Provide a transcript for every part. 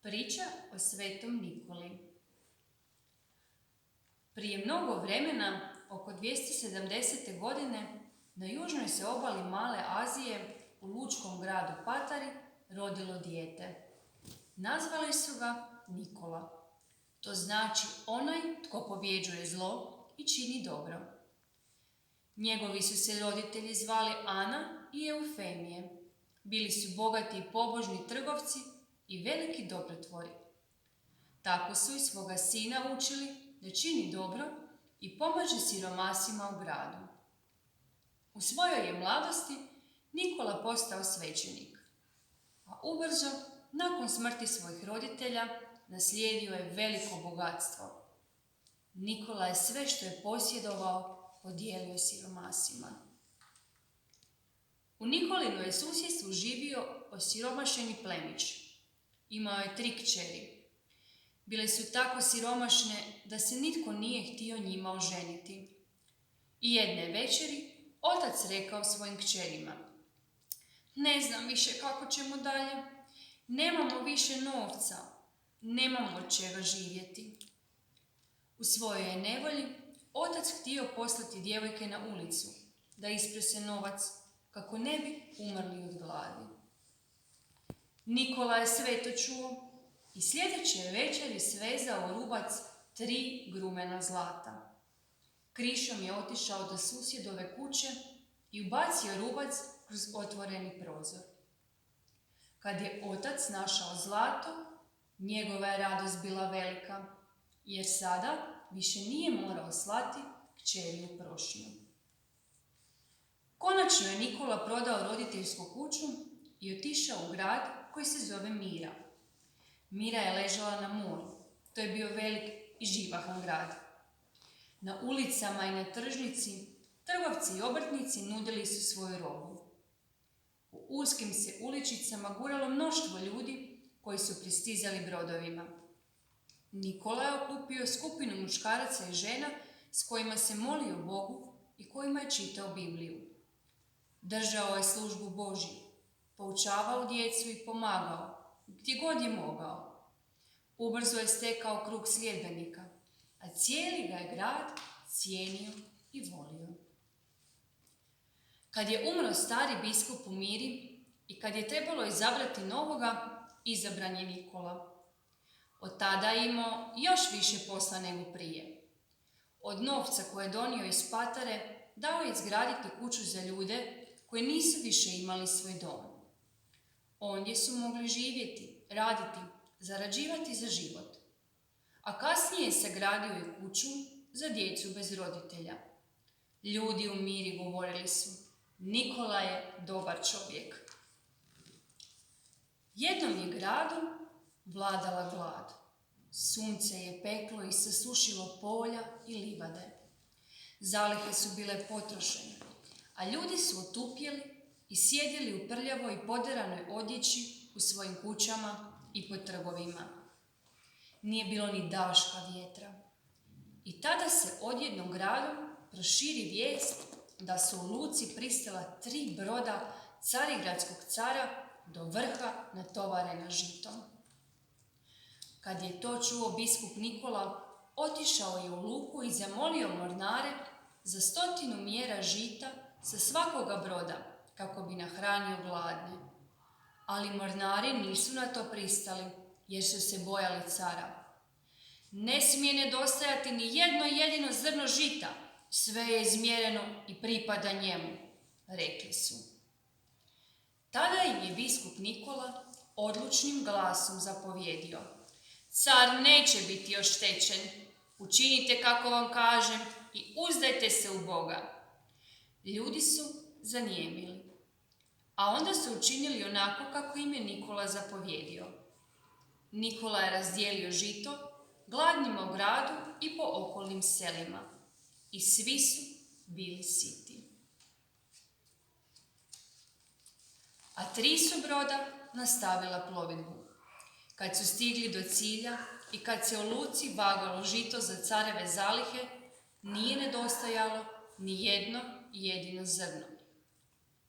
Priča o Svetom Nikoli. Prije mnogo vremena, oko 270. godine, na južnoj se obali Male Azije, u lučkom gradu Patari, rodilo dijete. Nazvali su ga Nikola. To znači onaj tko pobjeđuje zlo i čini dobro. Njegovi su se roditelji zvali Ana i Eufemije. Bili su bogati i pobožni trgovci i veliki dobrotvori. Tako su i svoga sina učili da čini dobro i pomaže siromasima u gradu. U svojoj je mladosti Nikola postao svećenik, a ubrzo, nakon smrti svojih roditelja, naslijedio je veliko bogatstvo. Nikola je sve što je posjedovao podijelio siromasima. U Nikolinu je susjedstvu živio osiromašeni plemić. Imao je 3 kćeri. Bile su tako siromašne da se nitko nije htio njima oženiti. I jedne večeri otac rekao svojim kćerima: "Ne znam više kako ćemo dalje. Nemamo više novca. Nemamo od čega živjeti." U svojoj je nevolji otac htio poslati djevojke na ulicu da isprose novac kako ne bi umrli od gladi. Nikola je sve to čuo i sljedeće večeri svezao u rubac 3 grumena zlata. Krišom je otišao do susjedove kuće i ubacio rubac kroz otvoreni prozor. Kad je otac našao zlato, njegova je radost bila velika, jer sada više nije morao slati kćeri u prošnju. Konačno je Nikola prodao roditeljsku kuću i otišao u grad koji se zove Mira. Mira je ležala na moru. To je bio velik i živahan grad. Na ulicama i na tržnici trgovci i obrtnici nudili su svoju robu. U uskim se uličicama guralo mnoštvo ljudi koji su pristizali brodovima. Nikola je okupio skupinu muškaraca i žena s kojima se molio Bogu i kojima je čitao Bibliju. Držao je službu Božju, poučavao djecu i pomagao gdje god je mogao. Ubrzo je stekao krug sljedbenika, a cijeli ga je grad cijenio i volio. Kad je umro stari biskup u Miri i kad je trebalo izabrati novoga, izabran je Nikola. Od tada je imao još više posla nego prije. Od novca koje je donio iz Patare, dao je izgraditi kuću za ljude koji nisu više imali svoj dom. Ondje su mogli živjeti, raditi, zarađivati za život. A kasnije je sagradio i kuću za djecu bez roditelja. Ljudi u Miri govorili su: "Nikola je dobar čovjek." Jednom je gradom vladala glad. Sunce je peklo i sasušilo polja i livade. Zalihe su bile potrošene, a ljudi su otupjeli i sjedili u prljavoj i poderanoj odjeći u svojim kućama i po trgovima. Nije bilo ni daška vjetra. I tada se odjednom gradom proširi vijest da su u luci pristala 3 broda carigradskog cara do vrha natovarena žitom. Kad je to čuo biskup Nikola, otišao je u luku i zamolio mornare za 100 mjera žita sa svakoga broda, kako bi nahranio gladne. Ali mornari nisu na to pristali, jer su se bojali cara. "Ne smije nedostajati ni jedno jedino zrno žita, sve je izmjereno i pripada njemu," rekli su. Tada im je biskup Nikola odlučnim glasom zapovjedio: "Car neće biti oštećen. Učinite kako vam kažem i uzdajte se u Boga." Ljudi su zanijemili, a onda su učinili onako kako im je Nikola zapovjedio. Nikola je razdijelio žito gladnima u gradu i po okolnim selima i svi su bili siti. A 3 su broda nastavila plovidbu. Kad su stigli do cilja i kad se u luci vagalo žito za careve zalihe, nije nedostajalo ni jedno jedino zrno.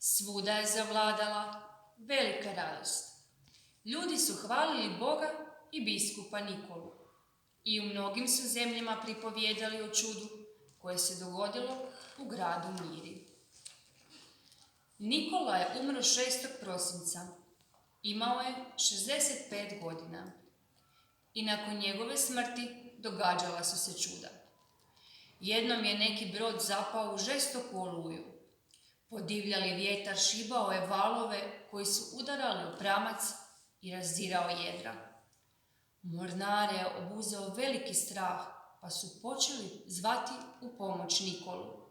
Svuda je zavladala velika radost. Ljudi su hvalili Boga i biskupa Nikolu. I u mnogim su zemljama pripovijedali o čudu koje se dogodilo u gradu Miri. Nikola je umro 6. prosinca. Imao je 65 godina. I nakon njegove smrti događala su se čuda. Jednom je neki brod zapao u žestoku oluju. Podivljali vjetar šibao je valove koji su udarali u pramac i razdirao jedra. Mornare je obuzeo veliki strah, pa su počeli zvati u pomoć Nikolu.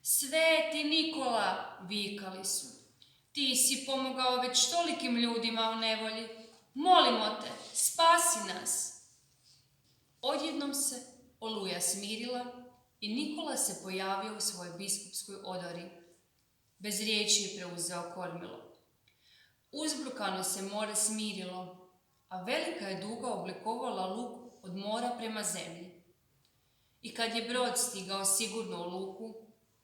Sveti Nikola, vikali su, ti si pomogao već tolikim ljudima u nevolji. Molimo te, spasi nas. Odjednom se oluja smirila i Nikola se pojavio u svojoj biskupskoj odori. Bez riječi je preuzeo kormilo. Uzbrukano se more smirilo, a velika je duga oblikovala luk od mora prema zemlji. I kad je brod stigao sigurno u luku,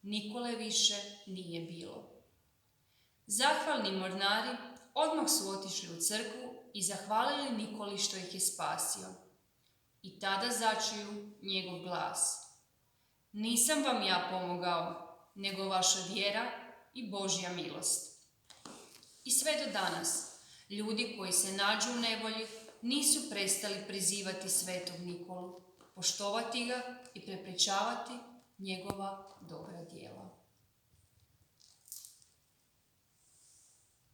Nikole više nije bilo. Zahvalni mornari odmah su otišli u crkvu i zahvalili Nikoli što ih je spasio. I tada začuju njegov glas. Nisam vam ja pomogao, nego vaša vjera i Božja milost. I sve do danas, ljudi koji se nađu u nevolji nisu prestali prizivati svetog Nikolu, poštovati ga i prepričavati njegova dobra djela.